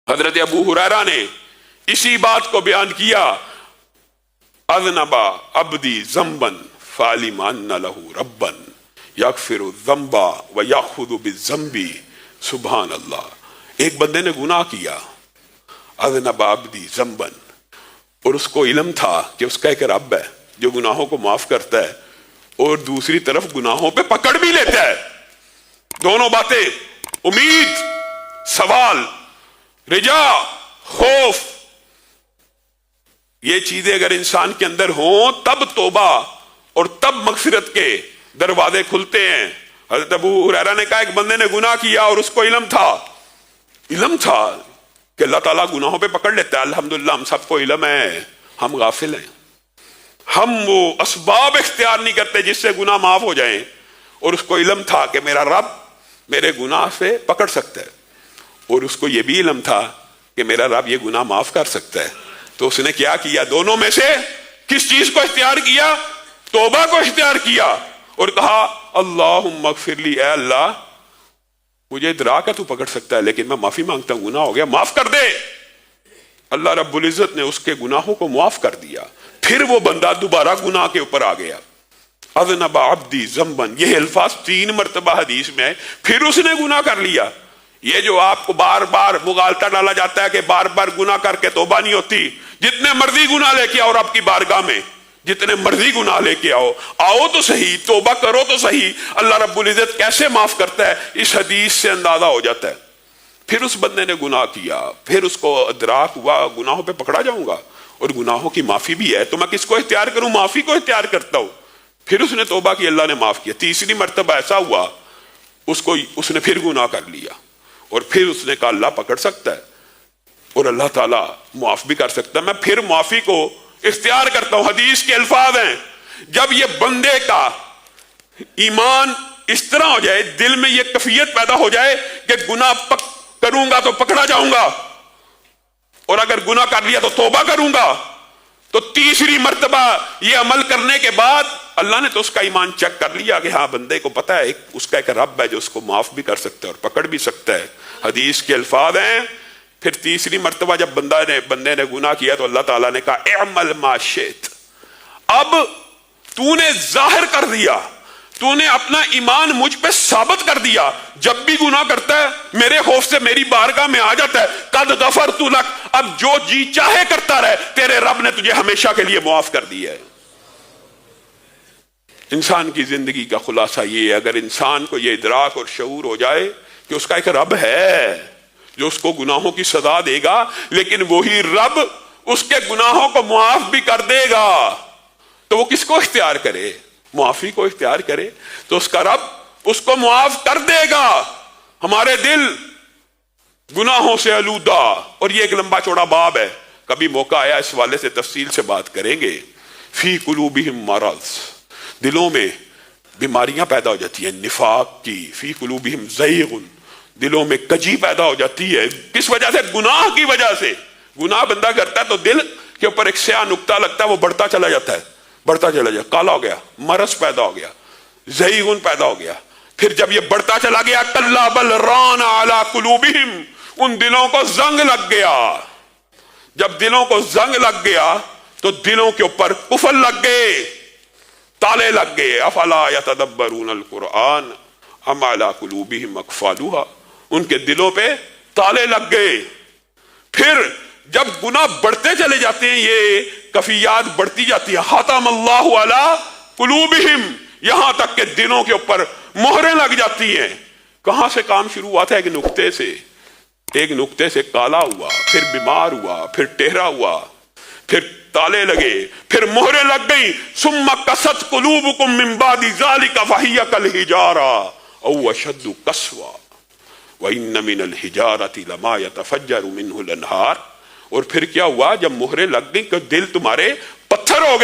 حضرت ابو ہریرہ نے اسی بات کو بیان کیا، اذنبا عبدی ذنبا فعلم ان لہ ربا یغفر الذنب ویأخذ بالذنب، سبحان اللہ، ایک بندے نے گناہ کیا، اذنبا عبدی ذنبا، اور اس کو علم تھا کہ اس کا ایک رب ہے جو گناہوں کو معاف کرتا ہے اور دوسری طرف گناہوں پہ پکڑ بھی لیتا ہے۔ دونوں باتیں، امید، سوال، رجا، خوف، یہ چیزیں اگر انسان کے اندر ہوں تب توبہ اور تب مغفرت کے دروازے کھلتے ہیں۔ حضرت ابو ہریرہ نے کہا ایک بندے نے گناہ کیا اور اس کو علم تھا کہ اللہ تعالیٰ گناہوں پہ پکڑ لیتا ہے۔ الحمدللہ ہم سب کو علم ہے، ہم غافل ہیں، ہم وہ اسباب اختیار نہیں کرتے جس سے گناہ معاف ہو جائیں، اور اس کو علم تھا کہ میرا رب میرے گناہ سے پکڑ سکتا ہے، اور اس کو یہ بھی علم تھا کہ میرا رب یہ گناہ معاف کر سکتا ہے۔ تو اس نے کیا کیا؟ دونوں میں سے کس چیز کو اختیار کیا؟ توبہ کو اختیار کیا، اور کہا اللہم اغفر لی، اے اللہ مجھے ادراک ہے تو پکڑ سکتا ہے لیکن میں معافی مانگتا ہوں، گناہ ہو گیا، معاف کر دے۔ اللہ رب العزت نے اس کے گناہوں کو معاف کر دیا۔ پھر وہ بندہ دوبارہ گناہ کے اوپر آ گیا، اذنب عبدی ذنبا، یہ الفاظ 3 مرتبہ حدیث میں ہے، پھر اس نے گناہ کر لیا۔ یہ جو آپ کو بار بار مغالطہ ڈالا جاتا ہے کہ بار بار گناہ کر کے توبہ نہیں ہوتی، جتنے مرضی گناہ لے کے آؤ رب کی بارگاہ میں، جتنے مرضی گناہ لے کے آؤ تو صحیح، توبہ کرو تو صحیح، اللہ رب العزت کیسے معاف کرتا ہے اس حدیث سے اندازہ ہو جاتا ہے۔ پھر اس بندے نے گناہ کیا، پھر اس کو ادراک ہوا گناہوں پہ پکڑا جاؤں گا اور گناہوں کی معافی بھی ہے، تو میں کس کو اختیار کروں؟ معافی کو اختیار کرتا ہوں۔ پھر اس نے توبہ کی، اللہ نے معاف کیا۔ تیسری مرتبہ ایسا ہوا اس نے پھر گناہ کر لیا، اور پھر اس نے کہا اللہ پکڑ سکتا ہے اور اللہ تعالیٰ معاف بھی کر سکتا ہے، میں پھر معافی کو اختیار کرتا ہوں۔ حدیث کے الفاظ ہیں، جب یہ بندے کا ایمان اس طرح ہو جائے، دل میں یہ کیفیت پیدا ہو جائے کہ گناہ کروں گا تو پکڑا جاؤں گا، اور اگر گناہ کر لیا تو توبہ کروں گا، تو تیسری مرتبہ یہ عمل کرنے کے بعد اللہ نے تو اس کا ایمان چیک کر لیا کہ ہاں بندے کو پتا ہے اس کا ایک رب ہے جو اس کو معاف بھی کر سکتا ہے اور پکڑ بھی سکتا ہے۔ حدیث کے الفاظ ہیں، پھر تیسری مرتبہ جب بندے نے گناہ کیا تو اللہ تعالیٰ نے کہا اعمل ما شئت، اب تو نے ظاہر کر دیا، تو نے اپنا ایمان مجھ پہ ثابت کر دیا، جب بھی گناہ کرتا ہے میرے خوف سے میری بارگاہ میں آ جاتا ہے، قد غفرت لک، اب جو جی چاہے کرتا رہے، تیرے رب نے تجھے ہمیشہ کے لیے معاف کر دیا ہے۔ انسان کی زندگی کا خلاصہ یہ ہے، اگر انسان کو یہ ادراک اور شعور ہو جائے کہ اس کا ایک رب ہے جو اس کو گناہوں کی سزا دے گا، لیکن وہی رب اس کے گناہوں کو معاف بھی کر دے گا، تو وہ کس کو اختیار کرے؟ معافی کو اختیار کرے تو اس کا رب اس کو معاف کر دے گا۔ ہمارے دل گناہوں سے آلودہ، اور یہ ایک لمبا چوڑا باب ہے، کبھی موقع آیا اس والے سے تفصیل سے بات کریں گے۔ فی قلوبہم مرض، دلوں میں بیماریاں پیدا ہو جاتی ہیں، نفاق کی، فی قلوبہم زیغ، دلوں میں کجی پیدا ہو جاتی ہے، کس وجہ سے؟ گناہ کی وجہ سے۔ گناہ بندہ کرتا ہے تو دل کے اوپر ایک سیاہ نقطہ لگتا ہے، وہ بڑھتا چلا جاتا ہے، کالا ہو گیا، مرض پیدا ہو گیا، زیغ پیدا ہو گیا۔ پھر جب یہ بڑھتا چلا گیا، کلا بل ران علی قلوبہم، ان دلوں کو زنگ لگ گیا۔ جب دلوں کو زنگ لگ گیا تو دلوں کے اوپر قفل لگ گئے، تالے لگ گئے۔ افلا یتدبرون القرآن ام علی قلوبہم اقفالها، ان کے دلوں پہ تالے لگ گئے۔ پھر جب گناہ بڑھتے چلے جاتے ہیں، یہ کفیات بڑھتی جاتی ہے، ختم اللہ علی قلوبہم، یہاں تک کہ دلوں کے اوپر مہریں لگ جاتی ہیں۔ کہاں سے کام شروع ہوا تھا؟ ایک نقطے سے کالا ہوا، پھر بیمار ہوا، پھر ٹہرا ہوا، پھر تالے لگے، پھر مہریں لگ گئی۔ ثم قست قلوبکم من بعد ذلک فہی کالحجارہ او اشد قسوہ وان من الحجارۃ لما یتفجر منہ الانہار، اور پھر کیا ہوا؟ جب مہریں لگ گئی کہ دل تمہارے پتھر ہو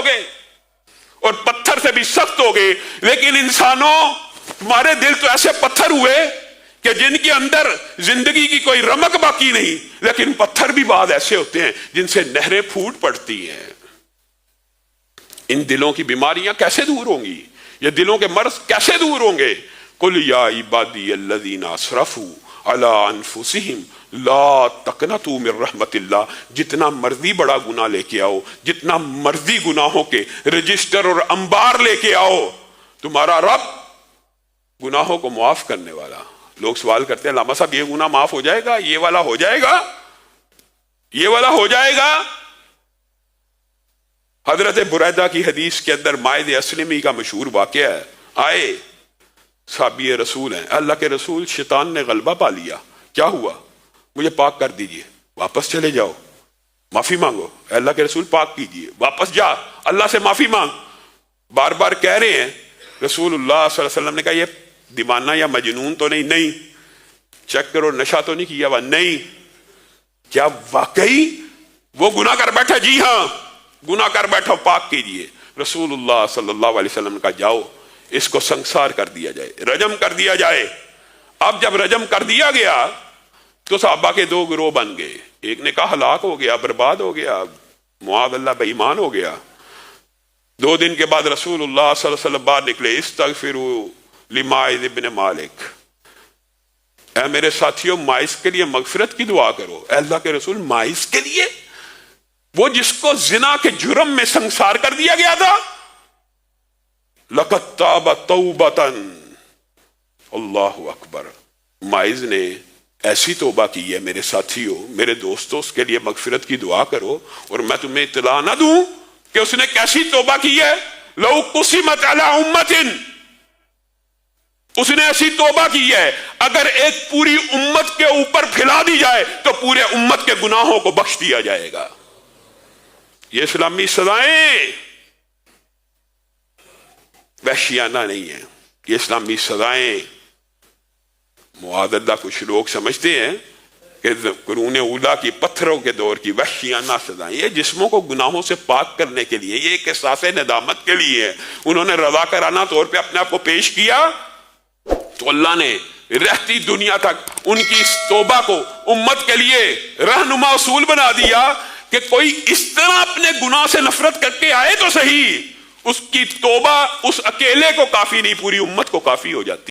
گئے اور پتھر سے بھی سخت ہو گئے۔ لیکن انسانوں، تمہارے دل تو ایسے پتھر ہوئے کہ جن کے اندر زندگی کی کوئی رمق باقی نہیں، لیکن پتھر بھی بعض ایسے ہوتے ہیں جن سے نہریں پھوٹ پڑتی ہیں۔ ان دلوں کی بیماریاں کیسے دور ہوں گی؟ یہ دلوں کے مرض کیسے دور ہوں گے؟ قل یا عبادی الذین اسرفوا علی انفسہم لا تقنطوا من رحمت اللہ، جتنا مرضی بڑا گناہ لے کے آؤ، جتنا مرضی گناہوں کے رجسٹر اور انبار لے کے آؤ، تمہارا رب گناہوں کو معاف کرنے والا۔ لوگ سوال کرتے ہیں علامہ صاحب یہ گناہ معاف ہو جائے گا، یہ والا ہو جائے گا، یہ والا ہو جائے گا؟ حضرت بریدہ کی حدیث کے اندر مائد اسلمی کا مشہور واقعہ ہے، آئے صحابی رسول ہیں، اللہ کے رسول شیطان نے غلبہ پا لیا، کیا ہوا؟ مجھے پاک کر دیجئے، واپس چلے جاؤ، معافی مانگو۔ اللہ کے رسول پاک کیجئے، واپس جا، اللہ سے معافی مانگ۔ بار بار کہہ رہے ہیں، رسول اللہ صلی اللہ علیہ وسلم نے کہا یہ دیوانہ یا مجنون تو نہیں، چیک کرو نشہ تو نہیں کیا ہوا، نہیں، کیا واقعی وہ گناہ کر بیٹھا؟ جی ہاں گناہ کر بیٹھا، پاک کیجئے۔ رسول اللہ صلی اللہ علیہ وسلم نے کہا جاؤ اس کو سنسار کر دیا جائے، رجم کر دیا جائے۔ اب جب رجم کر دیا گیا تو صحابہ کے دو گروہ بن گئے، ایک نے کہا ہلاک ہو گیا، برباد ہو گیا، معاذ اللہ بے ایمان ہو گیا۔ 2 دن کے بعد رسول اللہ صلی اللہ علیہ وسلم باہر نکلے، استغفروا لماعز ابن مالک، اے میرے ساتھیوں ماعز کے لیے مغفرت کی دعا کرو۔ اے اللہ کے رسول ماعز کے لیے؟ وہ جس کو زنا کے جرم میں سنسار کر دیا گیا تھا۔ لقد تاب توبۃ، اللہ اکبر، ماعز نے ایسی توبہ کی ہے میرے ساتھیوں، میرے دوستوں، اس کے لیے مغفرت کی دعا کرو۔ اور میں تمہیں اطلاع نہ دوں کہ اس نے کیسی توبہ کی ہے؟ لو قسمت علی امت، اس نے ایسی توبہ کی ہے اگر ایک پوری امت کے اوپر پھیلا دی جائے تو پورے امت کے گناہوں کو بخش دیا جائے گا۔ یہ اسلامی سزائیں وحشیانہ نہیں ہیں، یہ اسلامی سزائیں معاذ اللہ کچھ لوگ سمجھتے ہیں کہ قرون اولیٰ کی پتھروں کے دور کی وحشیانہ سزائیں، یہ جسموں کو گناہوں سے پاک کرنے کے لیے، یہ ایک احساس ندامت کے لیے ہے۔ انہوں نے رضاکارانہ طور پہ اپنے آپ کو پیش کیا تو اللہ نے رہتی دنیا تک ان کی اس توبہ کو امت کے لیے رہنما اصول بنا دیا کہ کوئی اس طرح اپنے گناہ سے نفرت کر کے آئے تو صحیح، اس کی توبہ اس اکیلے کو کافی نہیں، پوری امت کو کافی ہو جاتی۔